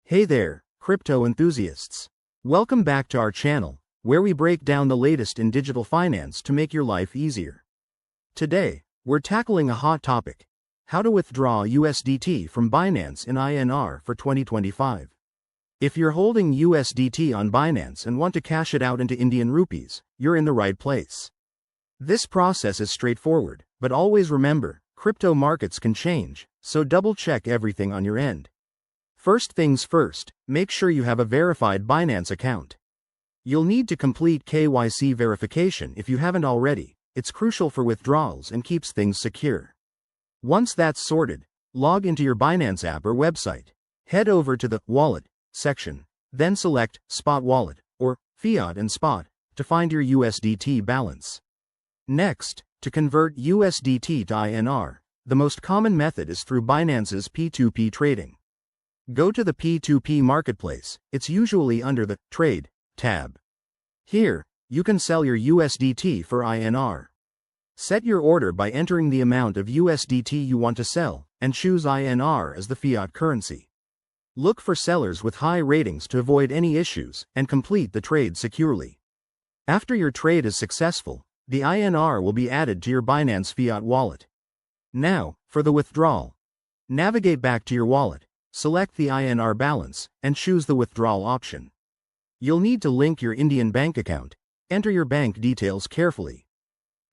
Hey there, crypto enthusiasts. Welcome back to our channel, where we break down the latest in digital finance to make your life easier. Today, we're tackling a hot topic: how to withdraw USDT from Binance in INR for 2025. If you're holding USDT on Binance and want to cash it out into Indian rupees, you're in the right place. This process is straightforward, but always remember, crypto markets can change, so double-check everything on your end. First things first, make sure you have a verified Binance account. You'll need to complete KYC verification if you haven't already. It's crucial for withdrawals and keeps things secure. Once that's sorted, log into your Binance app or website. Head over to the Wallet section, then select Spot Wallet, or Fiat and Spot, to find your USDT balance. Next, to convert USDT to INR, the most common method is through Binance's P2P trading. Go to the P2P marketplace. It's usually under the Trade tab. Here, you can sell your USDT for INR. Set your order by entering the amount of USDT you want to sell, and choose INR as the fiat currency. Look for sellers with high ratings to avoid any issues, and complete the trade securely. After your trade is successful, the INR will be added to your Binance Fiat wallet. Now, for the withdrawal. Navigate back to your wallet. Select the INR balance, and choose the withdrawal option. You'll need to link your Indian bank account. Enter your bank details carefully.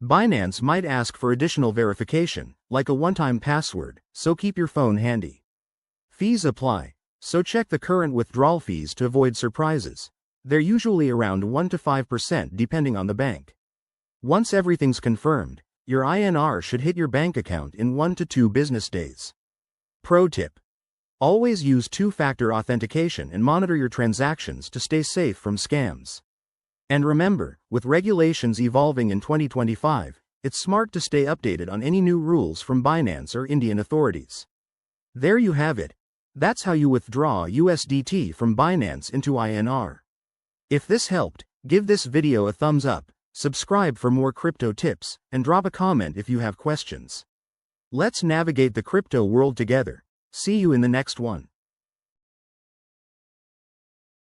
Binance might ask for additional verification, like a one-time password, so keep your phone handy. Fees apply, so check the current withdrawal fees to avoid surprises. They're usually around 1 to 5% depending on the bank. Once everything's confirmed, your INR should hit your bank account in 1 to 2 business days. Pro tip: always use two-factor authentication and monitor your transactions to stay safe from scams. And remember, with regulations evolving in 2025, it's smart to stay updated on any new rules from Binance or Indian authorities. There you have it. That's how you withdraw USDT from Binance into INR. If this helped, give this video a thumbs up, subscribe for more crypto tips, and drop a comment if you have questions. Let's navigate the crypto world together. See you in the next one.